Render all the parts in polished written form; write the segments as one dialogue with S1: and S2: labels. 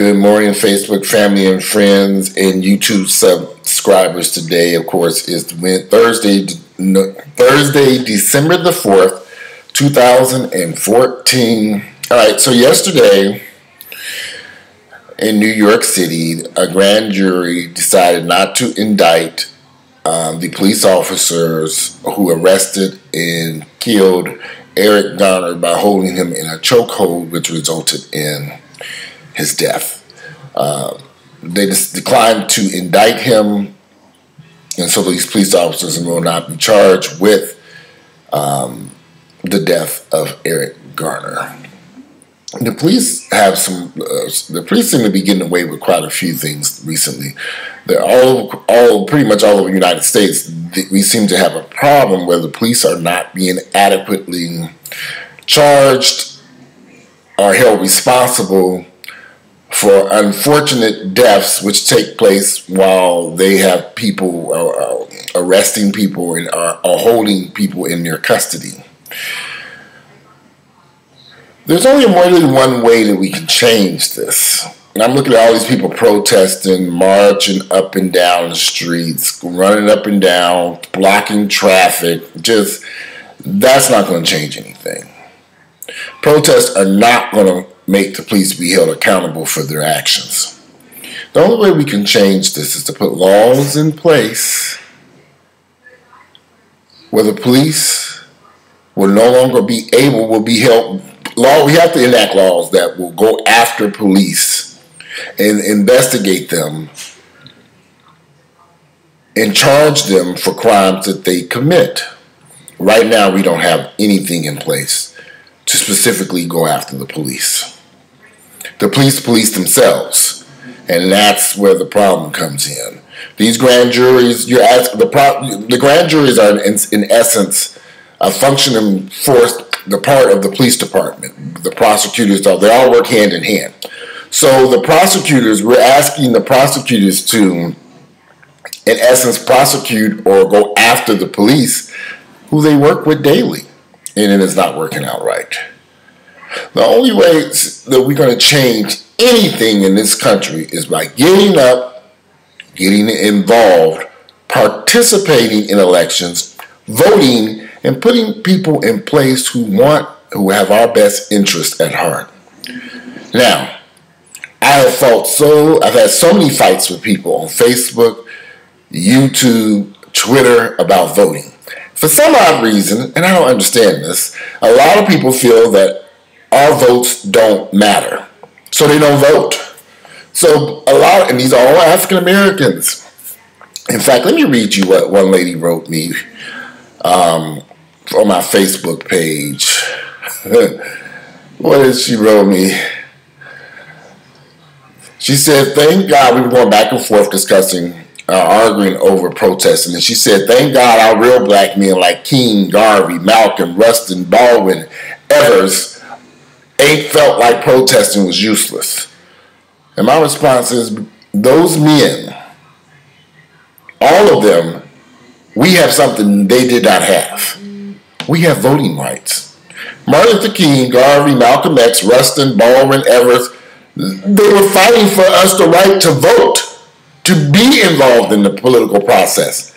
S1: Good morning, Facebook family and friends and YouTube subscribers. Today, of course, is Thursday, December the 4th, 2014. All right, so yesterday in New York City, a grand jury decided not to indict the police officers who arrested and killed Eric Garner by holding him in a chokehold, which resulted in his death. They just declined to indict him, and so these police officers will not be charged with the death of Eric Garner. The police have the police seem to be getting away with quite a few things recently. They're pretty much all over the United States. We seem to have a problem where the police are not being adequately charged or held responsible for unfortunate deaths which take place while they have people arresting people and are holding people in their custody. There's only one way that we can change this. And I'm looking at all these people protesting, marching up and down the streets, running up and down, blocking traffic. That's not going to change anything. Protests are not going to make the police be held accountable for their actions. The only way we can change this is to put laws in place where the police will be held. We have to enact laws that will go after police and investigate them and charge them for crimes that they commit. Right now, we don't have anything in place to specifically go after the police. The police themselves, and that's where the problem comes in. These grand juries, the grand juries are in essence a functioning force, the part of the police department. The prosecutors, they all work hand in hand. So we're asking the prosecutors to, in essence, prosecute or go after the police who they work with daily, and it is not working out right. The only way that we're going to change anything in this country is by getting up, getting involved, participating in elections, voting, and putting people in place who have our best interest at heart. Now, I've had so many fights with people on Facebook, YouTube, Twitter about voting. For some odd reason, and I don't understand this, a lot of people feel that our votes don't matter, so they don't vote. So and these are all African Americans. In fact, let me read you what one lady wrote me on my Facebook page. What did she wrote me? She said, "Thank God," we were going back and forth discussing, arguing over protesting, and she said, "Thank God our real black men like King, Garvey, Malcolm, Rustin, Baldwin, Evers ain't felt like protesting was useless." And my response is, those men, all of them, we have something they did not have. We have voting rights. Martin Luther King, Garvey, Malcolm X, Rustin, Baldwin, Evers, they were fighting for us the right to vote, to be involved in the political process,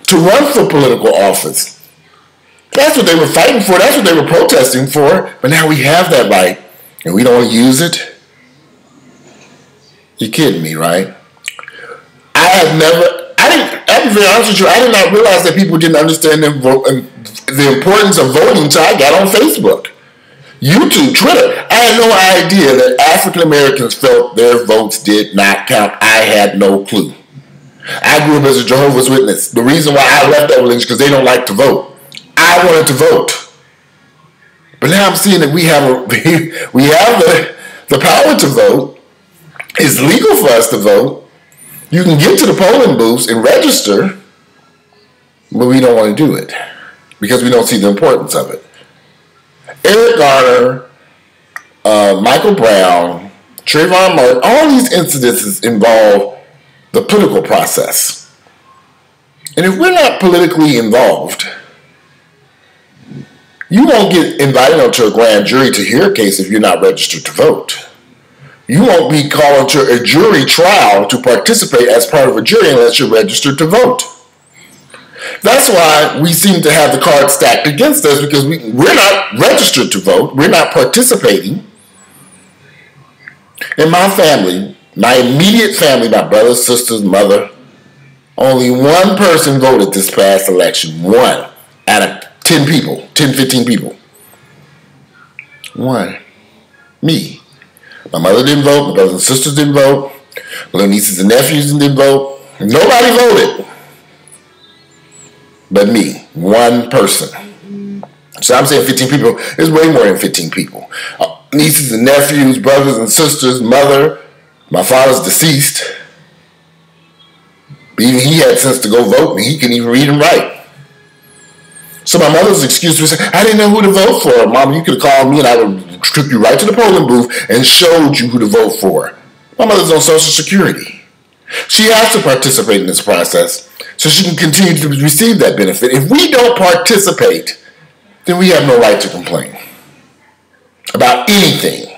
S1: to run for political office. That's what they were fighting for. That's what they were protesting for. But now we have that right, and we don't use it. You're kidding me, right? I did not realize that people didn't understand the importance of voting until I got on Facebook, YouTube, Twitter. I had no idea that African Americans felt their votes did not count. I had no clue. I grew up as a Jehovah's Witness. The reason why I left that religion is because they don't like to vote. I wanted to vote. But now I'm seeing that we have the power to vote. It's legal for us to vote. You can get to the polling booths and register, but we don't want to do it because we don't see the importance of it. Eric Garner, Michael Brown, Trayvon Martin, all these incidences involve the political process. And if we're not politically involved, you won't get invited onto a grand jury to hear a case if you're not registered to vote. You won't be called to a jury trial to participate as part of a jury unless you're registered to vote. That's why we seem to have the cards stacked against us, because we're not registered to vote. We're not participating. In my family, my immediate family, my brothers, sisters, mother, only one person voted this past election. One out of 10 people, 10, 15 people. One. Me. My mother didn't vote. My brothers and sisters didn't vote. My little nieces and nephews didn't vote. Nobody voted but me. One person. So I'm saying 15 people. There's way more than 15 people. Nieces and nephews, brothers and sisters, mother. My father's deceased. But even he had sense to go vote, and he couldn't even read and write. So my mother's excuse was, I didn't know who to vote for. Mom, you could have called me and I would took you right to the polling booth and showed you who to vote for. My mother's on Social Security. She has to participate in this process so she can continue to receive that benefit. If we don't participate, then we have no right to complain about anything.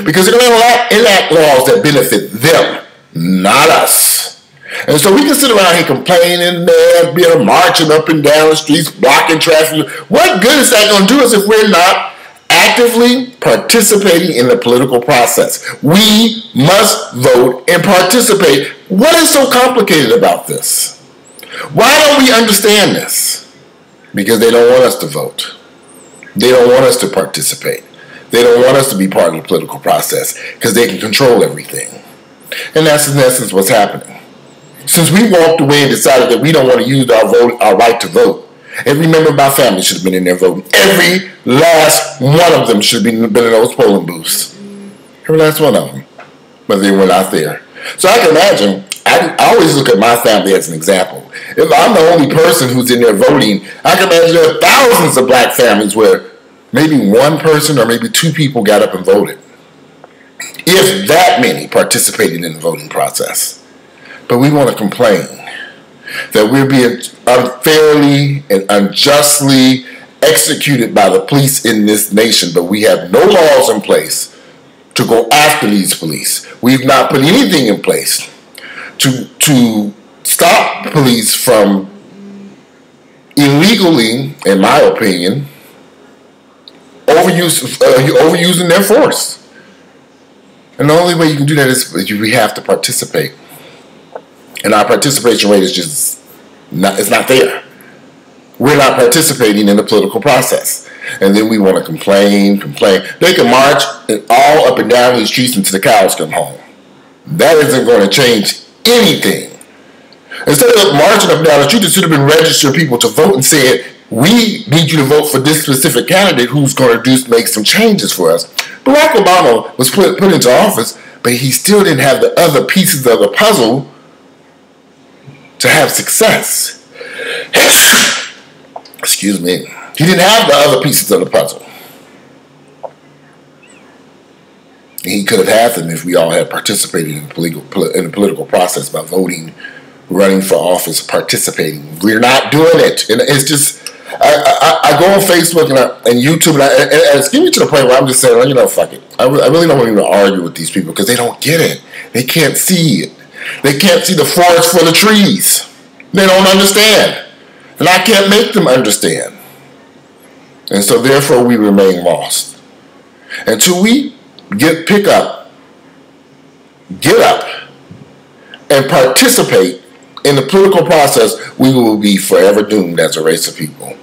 S1: Because they're going to enact laws that benefit them, not us. And so we can sit around here complaining, man, marching up and down the streets, blocking traffic. What good is that going to do us if we're not actively participating in the political process? We must vote and participate. What is so complicated about this? Why don't we understand this? Because they don't want us to vote. They don't want us to participate. They don't want us to be part of the political process because they can control everything. And that's in essence what's happening. Since we walked away and decided that we don't want to use our right to vote, every member of my family should have been in there voting. Every last one of them should have been in those polling booths. Every last one of them. But they were not there. So I can imagine, I always look at my family as an example. If I'm the only person who's in there voting, I can imagine there are thousands of black families where maybe one person or maybe two people got up and voted. If that many participated in the voting process. But we want to complain that we're being unfairly and unjustly executed by the police in this nation, but we have no laws in place to go after these police. We've not put anything in place to stop police from illegally, in my opinion, overusing their force. And the only way you can do that is we have to participate. And our participation rate is just it's not there. We're not participating in the political process. And then we want to complain. They can march all up and down these streets until the cows come home. That isn't going to change anything. Instead of marching up and down the street, it should have been registered people to vote and said, we need you to vote for this specific candidate who's going to make some changes for us. Barack Obama was put into office, but he still didn't have the other pieces of the puzzle to have success. Excuse me. He didn't have the other pieces of the puzzle. He could have had them if we all had participated in the political process by voting, running for office, participating. We're not doing it. And it's just, I go on Facebook and YouTube, and it's getting me to the point where I'm just saying, fuck it. I really don't want to even argue with these people because they don't get it. They can't see it. They can't see the forest full of trees. They don't understand. And I can't make them understand. And so therefore we remain lost. Until we get up, and participate in the political process, we will be forever doomed as a race of people.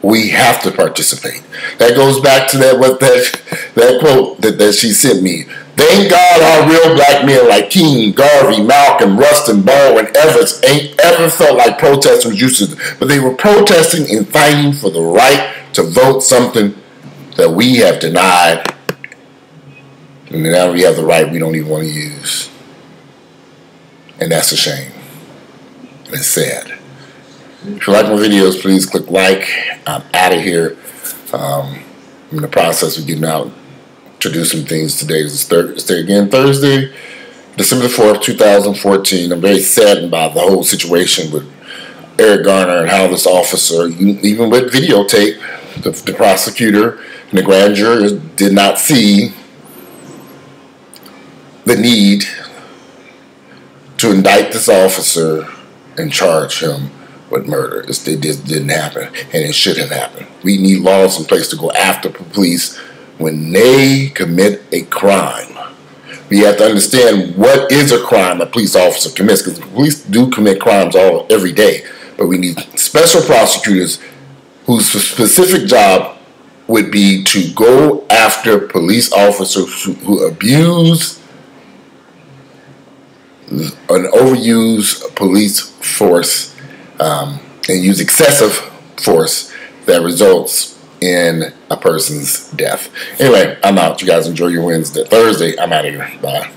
S1: We have to participate. That goes back to that quote that she sent me. Thank God our real black men like King, Garvey, Malcolm, Rustin, Baldwin, Evans ain't ever felt like protesting was useless. But they were protesting and fighting for the right to vote something that we have denied. And now we have the right we don't even want to use. And that's a shame. It's sad. If you like my videos, please click like. I'm out of here. I'm in the process of getting out, introducing things. Today is Thursday, December 4th, 2014. I'm very saddened by the whole situation with Eric Garner and how this officer, even with videotape, the prosecutor and the grand jury did not see the need to indict this officer and charge him with murder. It just didn't happen, and it should have happened. We need laws in place to go after police when they commit a crime. We have to understand what is a crime a police officer commits, because police do commit crimes every day. But we need special prosecutors whose specific job would be to go after police officers who abuse and overuse police force and use excessive force that results in a person's death. Anyway, I'm out. You guys enjoy your Thursday. I'm out of here. Bye.